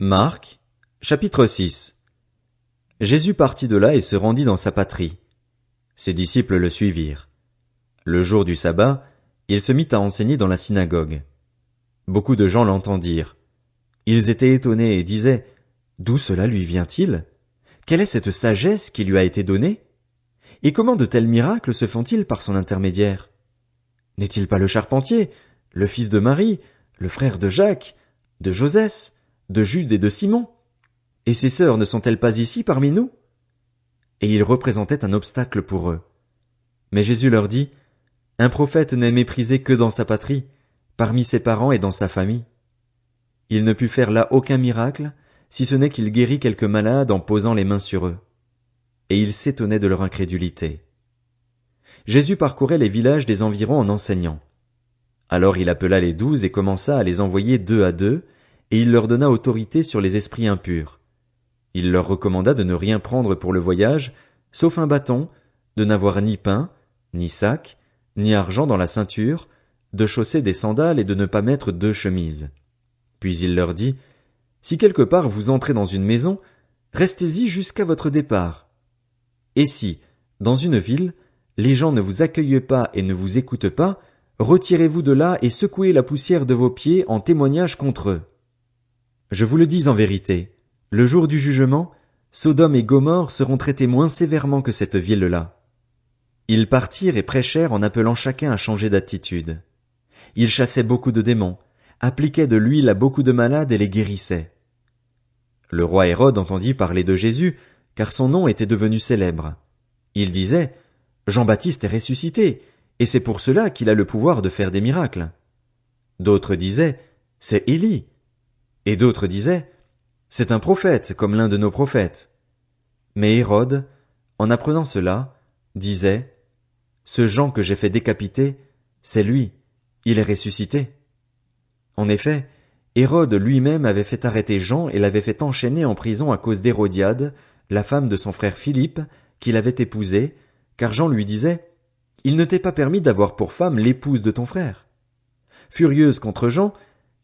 Marc, chapitre 6. Jésus partit de là et se rendit dans sa patrie. Ses disciples le suivirent. Le jour du sabbat, il se mit à enseigner dans la synagogue. Beaucoup de gens l'entendirent. Ils étaient étonnés et disaient: D'où cela lui vient-il? Quelle est cette sagesse qui lui a été donnée? Et comment de tels miracles se font-ils par son intermédiaire? N'est-il pas le charpentier, le fils de Marie, le frère de Jacques, de Josès, de Jude et de Simon? Et ses sœurs ne sont-elles pas ici parmi nous? Et il représentait un obstacle pour eux. Mais Jésus leur dit: Un prophète n'est méprisé que dans sa patrie, parmi ses parents et dans sa famille. Il ne put faire là aucun miracle, si ce n'est qu'il guérit quelques malades en posant les mains sur eux. Et il s'étonnait de leur incrédulité. Jésus parcourait les villages des environs en enseignant. Alors il appela les 12 et commença à les envoyer 2 à 2, et il leur donna autorité sur les esprits impurs. Il leur recommanda de ne rien prendre pour le voyage, sauf un bâton, de n'avoir ni pain, ni sac, ni argent dans la ceinture, de chausser des sandales et de ne pas mettre 2 chemises. Puis il leur dit: Si quelque part vous entrez dans une maison, restez-y jusqu'à votre départ. Et si, dans une ville, les gens ne vous accueillent pas et ne vous écoutent pas, retirez-vous de là et secouez la poussière de vos pieds en témoignage contre eux. Je vous le dis en vérité, le jour du jugement, Sodome et Gomorrhe seront traités moins sévèrement que cette ville-là. Ils partirent et prêchèrent en appelant chacun à changer d'attitude. Ils chassaient beaucoup de démons, appliquaient de l'huile à beaucoup de malades et les guérissaient. Le roi Hérode entendit parler de Jésus, car son nom était devenu célèbre. Il disait: Jean-Baptiste est ressuscité, et c'est pour cela qu'il a le pouvoir de faire des miracles. D'autres disaient: C'est Élie. Et d'autres disaient: C'est un prophète, comme l'un de nos prophètes. Mais Hérode, en apprenant cela, disait: Ce Jean que j'ai fait décapiter, c'est lui, il est ressuscité. En effet, Hérode lui-même avait fait arrêter Jean et l'avait fait enchaîner en prison à cause d'Hérodiade, la femme de son frère Philippe, qu'il avait épousée, car Jean lui disait: Il ne t'est pas permis d'avoir pour femme l'épouse de ton frère. Furieuse contre Jean,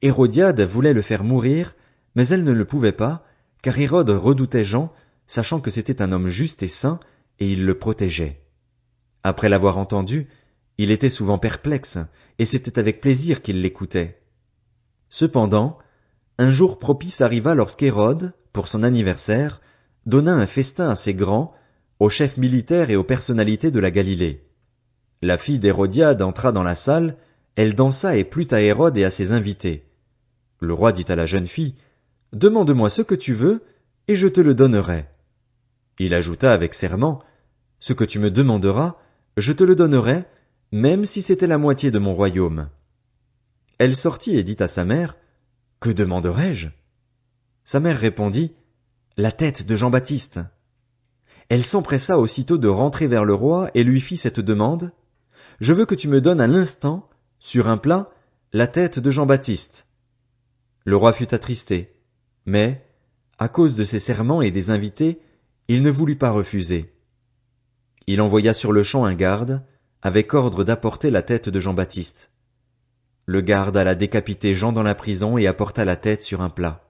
Hérodiade voulait le faire mourir, mais elle ne le pouvait pas, car Hérode redoutait Jean, sachant que c'était un homme juste et saint, et il le protégeait. Après l'avoir entendu, il était souvent perplexe, et c'était avec plaisir qu'il l'écoutait. Cependant, un jour propice arriva lorsqu'Hérode, pour son anniversaire, donna un festin assez grand aux chefs militaires et aux personnalités de la Galilée. La fille d'Hérodiade entra dans la salle, elle dansa et plut à Hérode et à ses invités. Le roi dit à la jeune fille: Demande-moi ce que tu veux, et je te le donnerai. Il ajouta avec serment: Ce que tu me demanderas, je te le donnerai, même si c'était la moitié de mon royaume. Elle sortit et dit à sa mère: Que demanderai-je? Sa mère répondit: La tête de Jean-Baptiste. Elle s'empressa aussitôt de rentrer vers le roi et lui fit cette demande: Je veux que tu me donnes à l'instant, sur un plat, la tête de Jean-Baptiste. Le roi fut attristé, mais, à cause de ses serments et des invités, il ne voulut pas refuser. Il envoya sur-le-champ un garde, avec ordre d'apporter la tête de Jean-Baptiste. Le garde alla décapiter Jean dans la prison et apporta la tête sur un plat.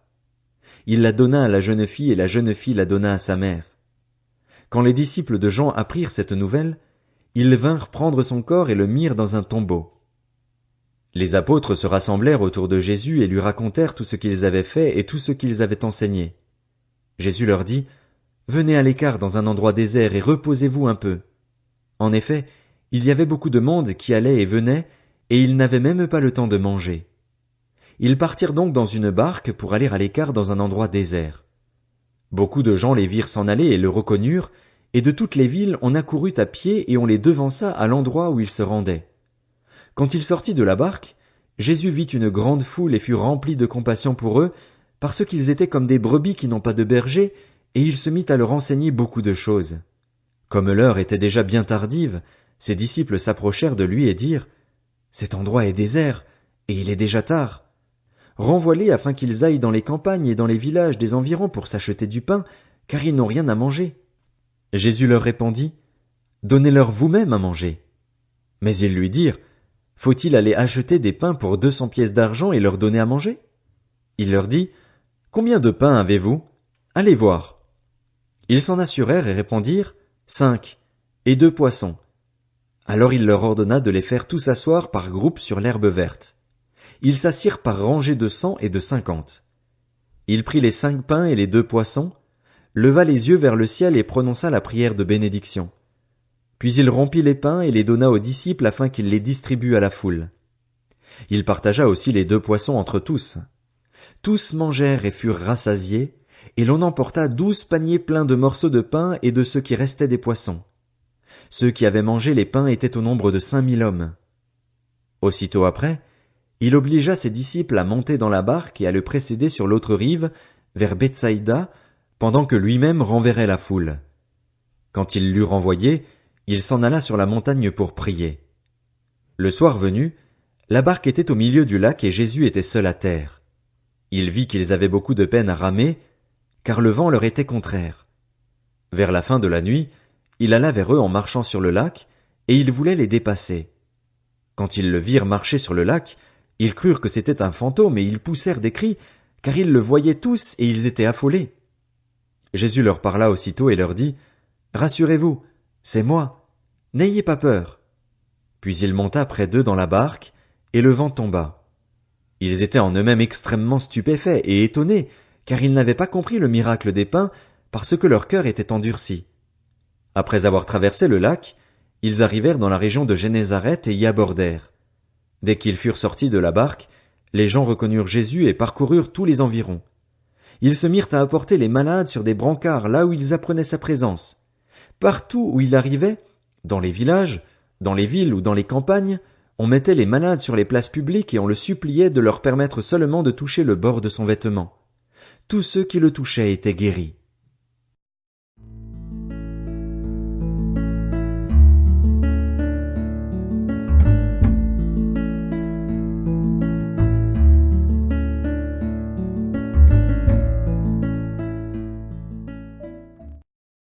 Il la donna à la jeune fille et la jeune fille la donna à sa mère. Quand les disciples de Jean apprirent cette nouvelle, ils vinrent prendre son corps et le mirent dans un tombeau. Les apôtres se rassemblèrent autour de Jésus et lui racontèrent tout ce qu'ils avaient fait et tout ce qu'ils avaient enseigné. Jésus leur dit: Venez à l'écart dans un endroit désert et reposez-vous un peu. En effet, il y avait beaucoup de monde qui allait et venait, et ils n'avaient même pas le temps de manger. Ils partirent donc dans une barque pour aller à l'écart dans un endroit désert. Beaucoup de gens les virent s'en aller et le reconnurent, et de toutes les villes on accourut à pied et on les devança à l'endroit où ils se rendaient. Quand il sortit de la barque, Jésus vit une grande foule et fut rempli de compassion pour eux, parce qu'ils étaient comme des brebis qui n'ont pas de berger, et il se mit à leur enseigner beaucoup de choses. Comme l'heure était déjà bien tardive, ses disciples s'approchèrent de lui et dirent: Cet endroit est désert, et il est déjà tard. Renvoie-les afin qu'ils aillent dans les campagnes et dans les villages des environs pour s'acheter du pain, car ils n'ont rien à manger. Jésus leur répondit: Donnez-leur vous-même à manger. Mais ils lui dirent: Faut-il aller acheter des pains pour 200 pièces d'argent et leur donner à manger? Il leur dit: Combien de pains avez-vous? Allez voir. Ils s'en assurèrent et répondirent, 5, et 2 poissons. Alors il leur ordonna de les faire tous asseoir par groupes sur l'herbe verte. Ils s'assirent par rangées de 100 et de 50. Il prit les 5 pains et les 2 poissons, leva les yeux vers le ciel et prononça la prière de bénédiction. Puis il rompit les pains et les donna aux disciples afin qu'ils les distribuent à la foule. Il partagea aussi les 2 poissons entre tous. Tous mangèrent et furent rassasiés, et l'on emporta 12 paniers pleins de morceaux de pain et de ce qui restait des poissons. Ceux qui avaient mangé les pains étaient au nombre de 5000 hommes. Aussitôt après, il obligea ses disciples à monter dans la barque et à le précéder sur l'autre rive, vers Bethsaïda, pendant que lui-même renverrait la foule. Quand il l'eut renvoyé, il s'en alla sur la montagne pour prier. Le soir venu, la barque était au milieu du lac et Jésus était seul à terre. Il vit qu'ils avaient beaucoup de peine à ramer, car le vent leur était contraire. Vers la fin de la nuit, il alla vers eux en marchant sur le lac, et il voulait les dépasser. Quand ils le virent marcher sur le lac, ils crurent que c'était un fantôme et ils poussèrent des cris, car ils le voyaient tous et ils étaient affolés. Jésus leur parla aussitôt et leur dit, « Rassurez-vous, c'est moi, n'ayez pas peur. » Puis il monta près d'eux dans la barque, et le vent tomba. Ils étaient en eux-mêmes extrêmement stupéfaits et étonnés, car ils n'avaient pas compris le miracle des pains, parce que leur cœur était endurci. Après avoir traversé le lac, ils arrivèrent dans la région de Génézareth et y abordèrent. Dès qu'ils furent sortis de la barque, les gens reconnurent Jésus et parcoururent tous les environs. Ils se mirent à apporter les malades sur des brancards là où ils apprenaient sa présence. Partout où il arrivait, dans les villages, dans les villes ou dans les campagnes, on mettait les malades sur les places publiques et on le suppliait de leur permettre seulement de toucher le bord de son vêtement. Tous ceux qui le touchaient étaient guéris.